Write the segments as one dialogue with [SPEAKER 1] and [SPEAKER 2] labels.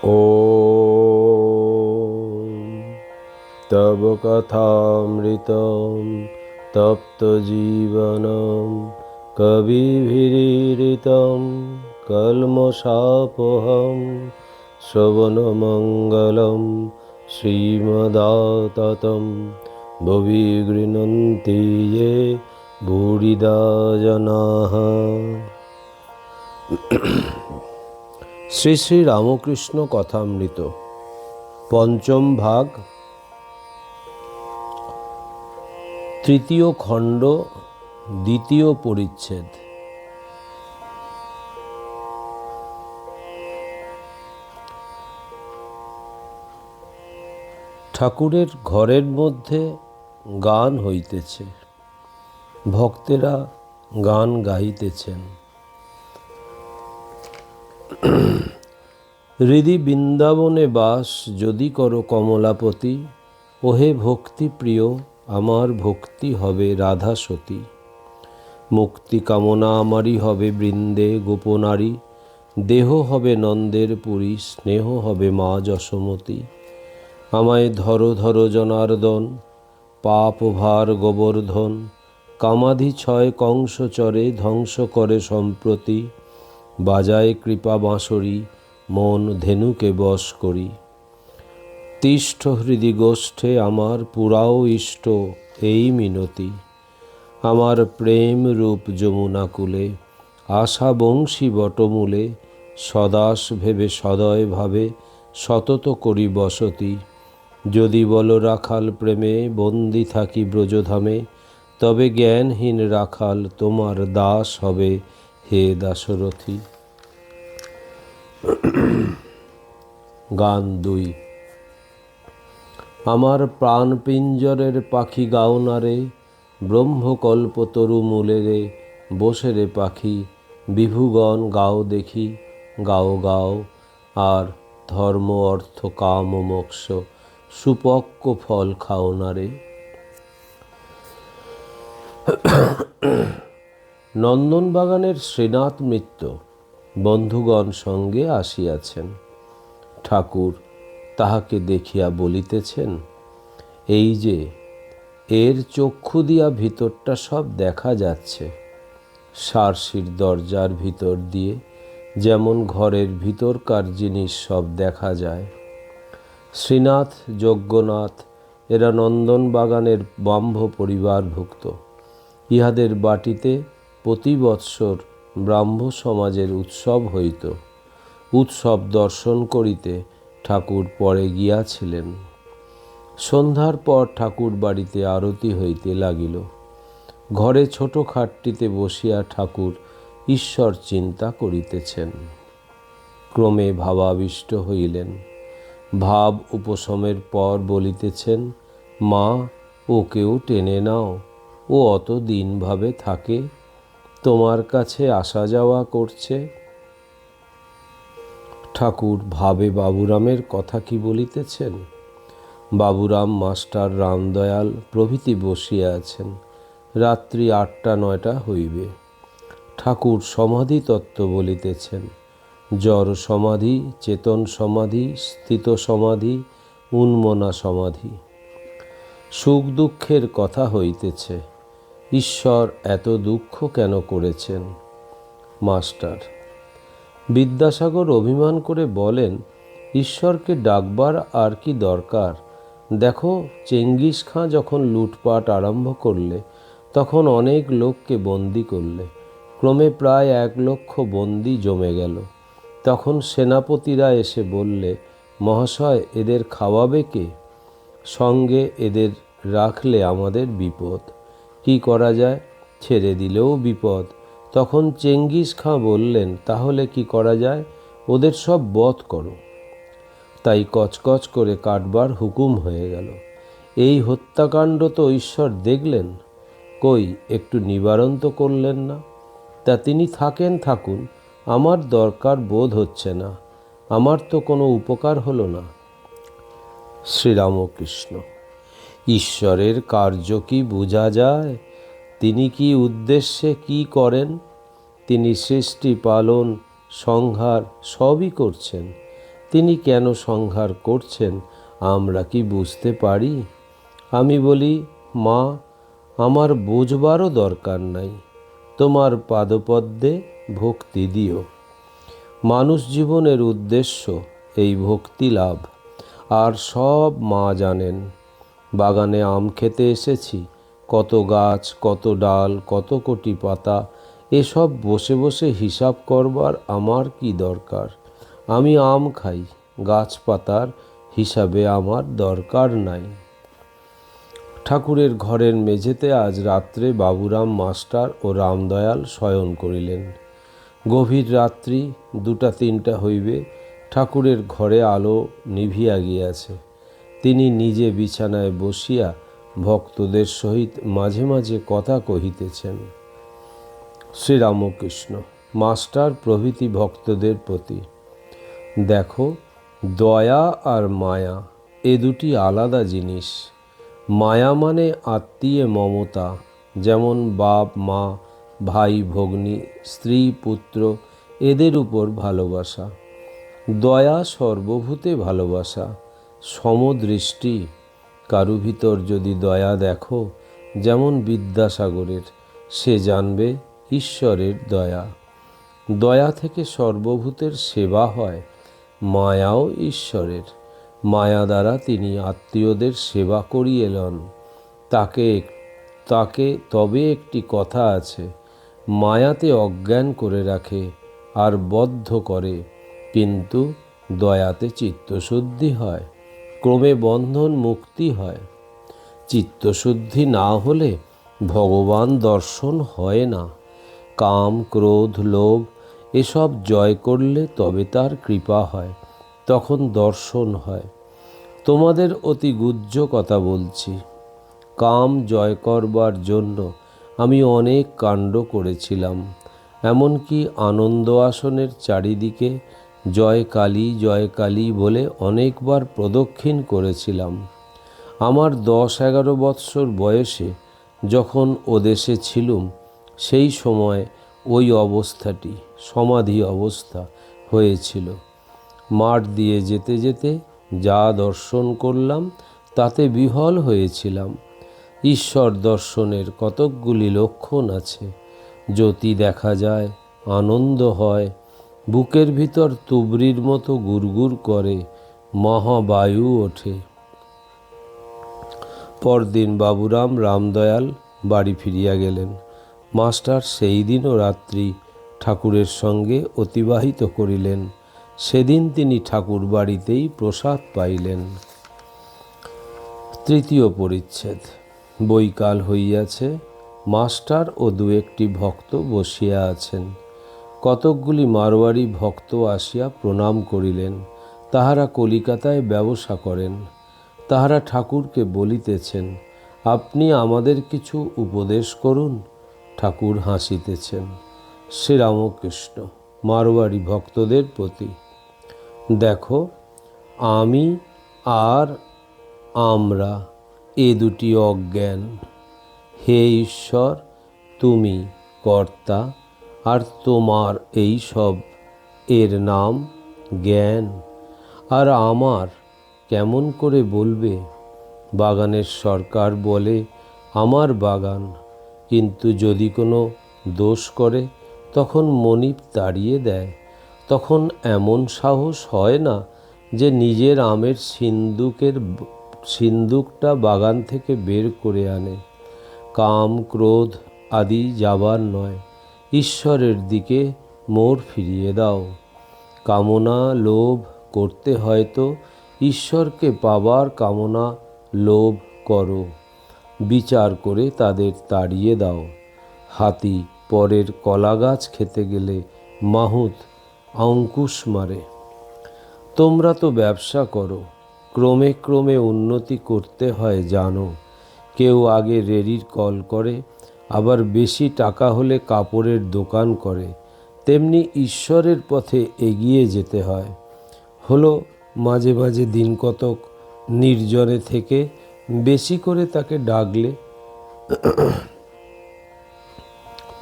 [SPEAKER 1] ॐ तव कथामृतं तप्तजीवनं कविभिरीडितं कल्मषापहं श्रवणमङ्गलं श्रीमदाततं भुवि गृह्णन्ति ये भूरिदा जनाः। শ্রী শ্রী রামকৃষ্ণ কথামৃত পঞ্চম ভাগ, তৃতীয় খণ্ড, দ্বিতীয় পরিচ্ছেদ। ঠাকুরের ঘরের মধ্যে গান হইতেছে, ভক্তেরা গান গাইতেছেন। হৃদি বৃন্দাবনে বাস যদি করো কমলাপতি, ওহে ভক্তি প্রিয় আমার ভক্তি হবে রাধা সতী। মুক্তি কামনা আমারই হবে বৃন্দে গোপনারী, দেহ হবে নন্দের পুরী, স্নেহ হবে মা যশোমতী। আমায় ধরো ধরো জনার্দন, পাপ ভার গোবর্ধন, কামাধি ছয় কংস চরে ধ্বংস করে সম্প্রতি। বাজায় কৃপা বাঁশরি, মন ধেনুকে বশ করি। তিষ্ঠ হৃদি গোষ্ঠে আমার পুরাও ইষ্ট এই মিনতি। আমার প্রেম রূপ যমুনা কূলে, আশা বংশী বটমূলে, সদাস ভেবে সদয় ভাবে সতত করি বসতি। যদি বল রাখাল প্রেমে বন্দি থাকি ব্রজধামে, তবে জ্ঞানহীন রাখাল তোমার দাস হবে হে দাশরথী। গান 2। আমার প্রাণ পিঞ্জরের পাখি গাওনারে, ব্রহ্মকল্পতরু মূলে রে বসে রে পাখি। বিভুগণ গাও দেখি, গাও গাও, আর ধর্ম অর্থ কাম মোক্ষ সুপক্ক ফল খাওনারে। নন্দনবাগানের শ্রীনাথ মিত্র বন্ধুগণ সঙ্গে আসিয়াছেন। ঠাকুর তাহাকে দেখিয়া বলিতেছেন, এই যে এর চক্ষু দিয়া ভিতরটা সব দেখা যাচ্ছে। সারসির দরজার ভিতর দিয়ে যেমন ঘরের ভিতরকার জিনিস সব দেখা যায়। শ্রীনাথ, যজ্ঞনাথ এরা নন্দনবাগানের ব্রাহ্ম পরিবারভুক্ত। ইহাদের বাটিতে প্রতি বৎসর ব্রাহ্ম সমাজের উৎসব হইত। উৎসব দর্শন করিতে ঠাকুর পরে গিয়াছিলেন। সন্ধ্যার পর ঠাকুর বাড়িতে আরতি হইতে লাগিল। ঘরে ছোট খাটটিতে বসিয়া ঠাকুর ঈশ্বর চিন্তা করিতেছেন। ক্রমে ভাবাবিষ্ট হইলেন। ভাব উপশমের পর বলিতেছেন, মা, ওকেও টেনে নাও, ও অত দিনভাবে থাকে, তোমার কাছে আসা যাওয়া করছে। ঠাকুর ভাবে বাবুরামের কথা কি বলিতেছেন। বাবুরাম, মাস্টার রামদয়াল প্রভৃতি বসিয়া আছেন। রাত্রি 8টা-9টা হইবে। ঠাকুর সমাধি তত্ত্ব বলিতেছেন। জড় সমাধি, চেতন সমাধি, স্থিত সমাধি, উন্মনা সমাধি। সুখ দুঃখের কথা হইতেছে। ঈশ্বর এত দুঃখ কেন করেছেন? মাস্টার। বিদ্যাসাগর অভিমান করে বলেন, ঈশ্বরকে ডাকবার আর কি দরকার? দেখো, চেঙ্গিস খাঁ যখন লুটপাট আরম্ভ করলে, তখন অনেক লোককে বন্দি করলে। ক্রমে প্রায় 1 লক্ষ বন্দি জমে গেল। তখন সেনাপতিরা এসে বললে, মহাশয়, এদের খাওয়াবে কে? সঙ্গে এদের রাখলে আমাদের বিপদ। কি করা যায়? ছেড়ে দিলেও বিপদ। তখন চেঙ্গিস খাঁ বললেন, তাহলে কি করা যায়? ওদের সব বধ করো। তাই কচকচ করে কাটবার হুকুম হয়ে গেল। এই হত্যাকাণ্ড তো ঈশ্বর দেখলেন, কই একটু নিবারণ তো করলেন না। তা তিনি থাকুন, আমার দরকার বোধ হচ্ছে না। আমার তো কোনো উপকার হলো না। শ্রীরামকৃষ্ণ। ঈশ্বরের কার্য কি বোঝা যায়? তিনি কি উদ্দেশ্যে কি করেন? তিনি সৃষ্টি, পালন, সংহার সবই করছেন। তিনি কেন সংহার করছেন আমরা কি বুঝতে পারি? আমি বলি, মা, আমার বুঝবারও দরকার নাই, তোমার পাদপদ্মে ভক্তি দিও। মানুষ জীবনের উদ্দেশ্য এই ভক্তি লাভ, আর সব মা জানেন। বাগানে আম খেতে এসেছি, কত গাছ, কত ডাল, কত কোটি পাতা, এসব বসে বসে হিসাব করবার আমার কি দরকার? আমি আম খাই, গাছপাতার হিসাবে আমার দরকার নাই। ঠাকুরের ঘরের মেঝেতে আজ রাত্রে বাবুরাম মাস্টার ও রামদয়াল শয়ন করিলেন। গভীর রাত্রি, 2টা-3টা হইবে, ঠাকুরের ঘরে আলো নিভিয়া গিয়াছে। তিনি নিজে বিছানায় বসিয়া ভক্তদের সহিত মাঝে মাঝে কথা কহিতেছেন। শ্রীরামকৃষ্ণ মাস্টার প্রভৃতি ভক্তদের প্রতি, দেখো, দয়া আর মায়া এ দুটি আলাদা জিনিস। মায়া মানে আত্মীয় মমতা, যেমন বাপ মা, ভাই ভগ্নী, স্ত্রী পুত্র, এদের উপর ভালোবাসা। দয়া সর্বভূতে ভালোবাসা, সমদৃষ্টি। কারু ভিতর যদি দয়া দেখো, যেমন বিদ্যাসাগরের, সে জানবে ঈশ্বরের দয়া। দয়া থেকে সর্বভূতের সেবা হয়। মায়াও ঈশ্বরের। মায়া দ্বারা তিনি আত্মীয়দের সেবা করিয়ে লন। তাকে তবে একটি কথা আছে, মায়াতে অজ্ঞান করে রাখে আর বদ্ধ করে, কিন্তু দয়াতে চিত্তশুদ্ধি হয়, ক্রমে বন্ধন মুক্তি হয়। চিত্তশুদ্ধি না হলে ভগবান দর্শন হয় না। কাম, ক্রোধ, লোভ এসব জয় করলে তবে তার কৃপা হয়, তখন দর্শন হয়। তোমাদের অতি গুহ্য কথা বলছি। কাম জয় করবার জন্য আমি অনেক কাণ্ড করেছিলাম, এমনকি আনন্দ আসনের চারিদিকে জয় কালী বলে অনেকবার প্রদক্ষিণ করেছিলাম। আমার 10-11 বৎসর বয়সে যখন ওদেশে ছিলুম, সেই সময় ওই অবস্থাটি সমাধি অবস্থা হয়েছিল। মাঠ দিয়ে যেতে যেতে যা দর্শন করলাম তাতে বিহ্বল হয়েছিলাম। ঈশ্বর দর্শনের কতকগুলি লক্ষণ আছে। জ্যোতি দেখা যায়, আনন্দ হয়, বুকের ভিতর তুবড়ির মতো গুড়গুড় করে, মহাবায়ু ওঠে। পরদিন বাবুরাম রামদয়াল বাড়ি ফিরিয়া গেলেন। মাস্টার সেই দিনও রাত্রি ঠাকুরের সঙ্গে অতিবাহিত করিলেন। সেদিন তিনি ঠাকুর বাড়িতেই প্রসাদ পাইলেন। 3য় পরিচ্ছেদ। বৈকাল হইয়াছে। মাস্টার ও 2-1টি ভক্ত বসিয়া আছেন। কতকগুলি মারোয়ারি ভক্ত আসিয়া প্রণাম করিলেন। তাহারা কলিকাতায় ব্যবসা করেন। তাহারা ঠাকুরকে বলিতেছেন, আপনি আমাদের কিছু উপদেশ করুন। ঠাকুর হাসিতেছেন। শ্রীরামকৃষ্ণ মারোয়ারি ভক্তদের প্রতি, দেখো, আমি আর আমরা এ দুটি অজ্ঞান। হে ঈশ্বর, তুমি কর্তা, আর তোমার এই সব এর নাম জ্ঞান। আর আমার কেমন করে বলবে? বাগানের সরকার বলে আমার বাগান, কিন্তু যদি কোনো দোষ করে তখন মনিব তাড়িয়ে দেয়। তখন এমন সাহস হয় না যে নিজের আমের সিন্দুকটা বাগান থেকে বের করে আনে। কাম, ক্রোধ আদি যাবার নয়, ঈশ্বরের দিকে মোড় ফিরিয়ে দাও। কামনা, লোভ করতে হয়তো ঈশ্বরকে পাবার কামনা, লোভ করো। বিচার করে তাদের তাড়িয়ে দাও। হাতি পরের কলা গাছ খেতে গেলে মাহুত অঙ্কুশ মারে। তোমরা তো ব্যবসা করো, ক্রমে ক্রমে উন্নতি করতে হয় জানো। কেউ আগে রেড়ির কল করে, আবার বেশি টাকা হলে কাপড়ের দোকান করে। তেমনি ঈশ্বরের পথে এগিয়ে যেতে হয়। হলো মাঝে মাঝে দিন কতক নির্জনে থেকে বেশি করে তাকে ডাকলে।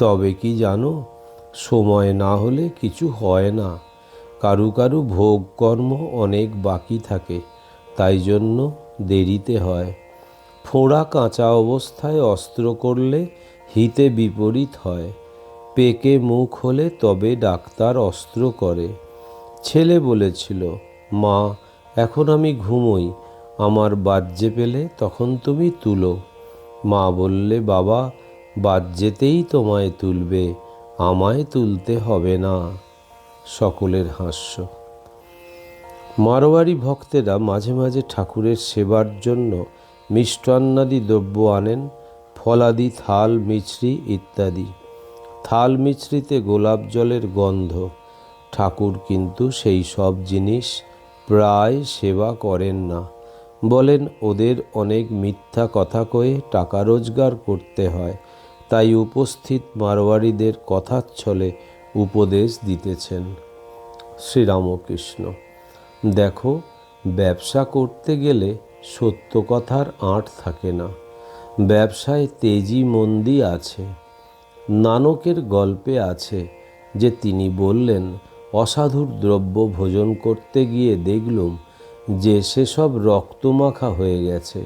[SPEAKER 1] তবে কি জানো, সময় না হলে কিছু হয় না। কারু কারু ভোগ কর্ম অনেক বাকি থাকে, তাই জন্য দেরিতে হয়। ফোঁড়া কাঁচা অবস্থায় অস্ত্র করলে হিতে বিপরীত হয়। পেকে মুখ হলে তবে ডাক্তার অস্ত্র করে। ছেলে বলেছিল, মা এখন আমি ঘুমোই, আমার বাজ্যে পেলে তখন তুমি তুলো। মা বললে, বাবা বাজ্যেতেই তোমায় তুলবে, আমায় তুলতে হবে না। সকলের হাস্য। মারোয়ারি ভক্তেরা মাঝে মাঝে ঠাকুরের সেবার জন্য মিষ্টান্নাদি দ্রব্য আনেন, ফলাদি, থাল, মিছরি ইত্যাদি। থাল মিছরিতে গোলাপ জলের গন্ধ। ঠাকুর কিন্তু সেই সব জিনিস প্রায় সেবা করেন না। বলেন ওদের অনেক মিথ্যা কথা কয়ে টাকা রোজগার করতে হয়, তাই উপস্থিত মারোয়ারিদের কথাচ্ছলে উপদেশ দিতেছেন। শ্রীরামকৃষ্ণ, দেখো, ব্যবসা করতে গেলে সত্য কথার আঁট থাকে না। ব্যবসায় তেজি মন্দি আছে। নানকের গল্পে আছে যে তিনি বললেন, অসাধুর দ্রব্য ভোজন করতে গিয়ে দেখলুম যে সেসব রক্তমাখা হয়ে গেছে।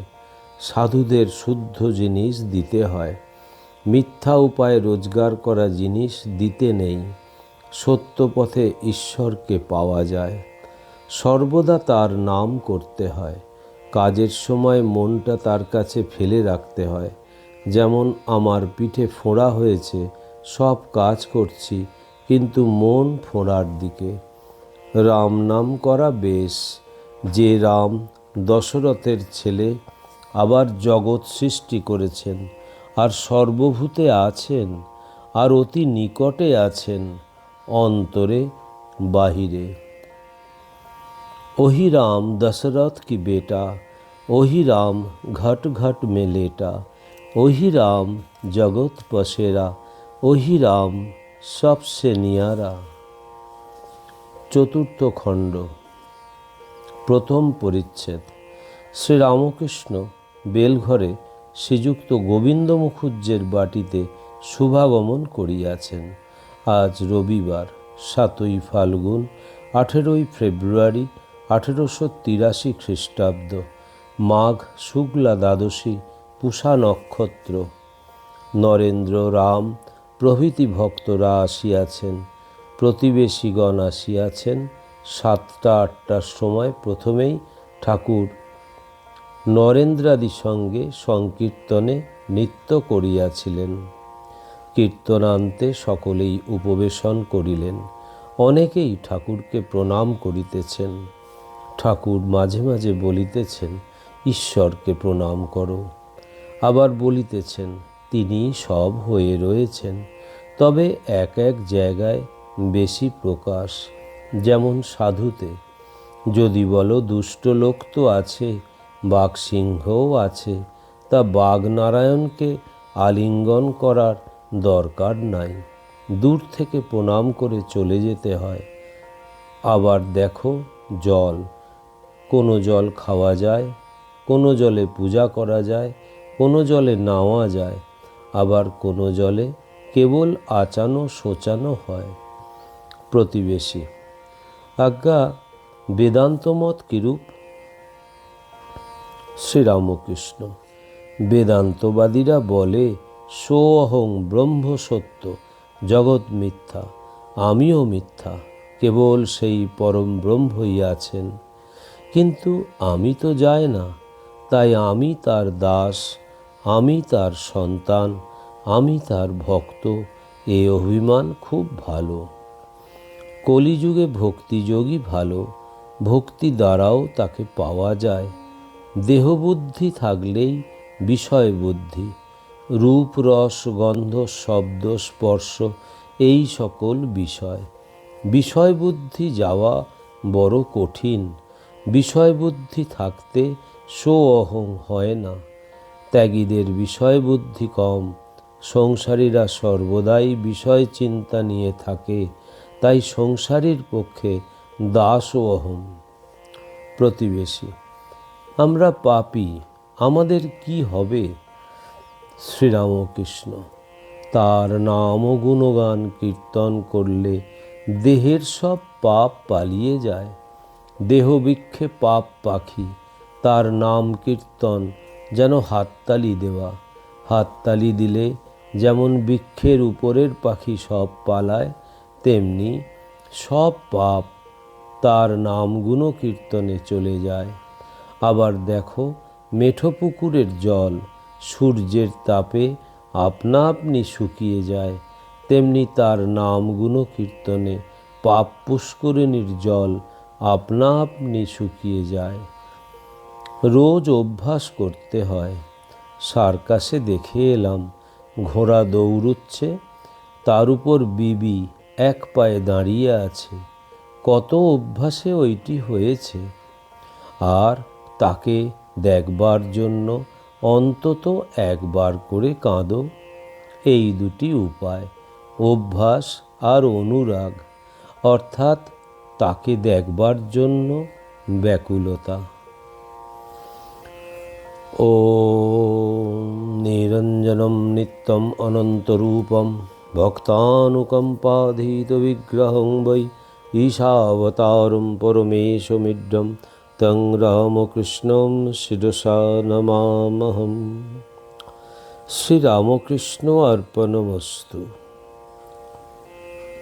[SPEAKER 1] সাধুদের শুদ্ধ জিনিস দিতে হয়, মিথ্যা উপায়ে রোজগার করা জিনিস দিতে নেই। সত্য পথে ঈশ্বরকে পাওয়া যায়, সর্বদা তার নাম করতে হয়। কাজের সময় মনটা তার কাছে ফেলে রাখতে হয়। যেমন আমার পিঠে ফোঁড়া হয়েছে, সব কাজ করছি, কিন্তু মন ফোঁড়ার দিকে। রাম নাম করা বেশ, যে রাম দশরথের ছেলে, আবার জগৎ সৃষ্টি করেছেন, আর সর্বভূতে আছেন, আর অতি নিকটে আছেন, অন্তরে বাহিরে। ওহি রাম দশরথ কি বেটা, ওহি রাম ঘট ঘট में लेटा, ওহি রাম জগৎ পসেরা, ওহি রাম সবসে নিয়ারা। চতুর্থ খণ্ড, প্রথম পরিচ্ছেদ। শ্রীরামকৃষ্ণ বেলঘরে শ্রীযুক্ত গোবিন্দ মুখুজ্জের বাটিতে শুভাগমন করিয়াছেন। আজ রবিবার, 7ই ফাল্গুন, 18ই ফেব্রুয়ারি 1883 খ্রিস্টাব্দ, মাঘ শুক্লা দ্বাদশী, পূষা নক্ষত্র। নরেন্দ্র, রাম প্রভৃতি ভক্তরা আসিয়াছেন। প্রতিবেশীগণ আসিয়াছেন। 7টা-8টার সময় প্রথমেই ঠাকুর নরেন্দ্রাদি সঙ্গে সংকীর্তনে নৃত্য করিয়াছিলেন। কীর্তনান্তে সকলেই উপবেশন করিলেন। অনেকেই ঠাকুরকে প্রণাম করিতেছেন। ঠাকুর মাঝে মাঝে বলিতেছেন, ঈশ্বরকে প্রণাম করো। আবার বলিতেছেন, তিনি সব হয়ে রয়েছেন, তবে এক এক জায়গায় বেশি প্রকাশ। যেমন সাধুতে। যদি বলো দুষ্ট লোক তো আছে, বাঘসিংহও আছে, তা বাঘনারায়ণকে আলিঙ্গন করার দরকার নাই, দূর থেকে প্রণাম করে চলে যেতে হয়। আবার দেখো জল, কোনো জল খাওয়া যায়, কোনো জলে পূজা করা যায়, কোনো জলে নাওয়া যায়, আবার কোনো জলে কেবল আচানো শোচানো হয়। প্রতিবেশী, আজ্ঞা বেদান্তমত কিরূপ? শ্রীরামকৃষ্ণ, বেদান্তবাদীরা বলে সোऽহং ব্রহ্ম সত্য, জগৎ মিথ্যা, আমিও মিথ্যা, কেবল সেই পরম ব্রহ্মই আছেন। কিন্তু আমি তো যাই না, তাই আমি তার দাস, আমি তার সন্তান, আমি তার ভক্ত, এ অভিমান খুব ভালো। কলিযুগে ভক্তিযোগই ভালো, ভক্তি দ্বারাও তাকে পাওয়া যায়। দেহবুদ্ধি থাকলেই বিষয় বুদ্ধি, রূপ রস গন্ধ শব্দ স্পর্শ, এই সকল বিষয়। বিষয় বুদ্ধি যাওয়া বড় কঠিন। বিষয় বুদ্ধি থাকতে সোঅহং হয় না। ত্যাগীদের বিষয় বুদ্ধি কম। সংসারীরা সর্বদাই বিষয় চিন্তা নিয়ে থাকে, তাই সংসারীর পক্ষে দাসোহম। প্রতিবেশী, আমরা পাপী, আমাদের কি হবে? শ্রীরামকৃষ্ণ, তার নাম ও গুণগান কীর্তন করলে দেহের সব পাপ পালিয়ে যায়। দেহবৃক্ষে পাপ পাখি, তার নাম কীর্তন যেন হাততালি দেওয়া। হাততালি দিলে যেমন বৃক্ষের উপরের পাখি সব পালায়, তেমনি সব পাপ তার নাম গুণকীর্তনে চলে যায়। আবার দেখো, মেঠো পুকুরের জল সূর্যের তাপে আপনা আপনি শুকিয়ে যায়, তেমনি তার নাম গুণকীর্তনে পাপ পুষ্করিণীর জল আপনা আপনি শুকিয়ে যায়। রোজ অভ্যাস করতে হয়। সার্কাসে দেখে এলাম, ঘোড়া দৌড়ুচ্ছে, তার উপর বিবি এক পায়ে দাঁড়িয়ে আছে। কত অভ্যাসে ওইটি হয়েছে। আর তাকে দেখবার জন্য অন্তত একবার করে কাঁদো। এই দুটি উপায়, অভ্যাস আর অনুরাগ, অর্থাৎ তাকে দেখবার জন্য ব্যাকুলতা। ওম নিরঞ্জনম নিত্যম অনন্তরূপম ভক্তানুকম্পাধীতবিগ্রহং বৈ ঈশাবতারম পরমেশমিড্ডম তং রামকৃষ্ণম শিরসা নমামহম। শ্রীরামকৃষ্ণ অর্পণমস্তু।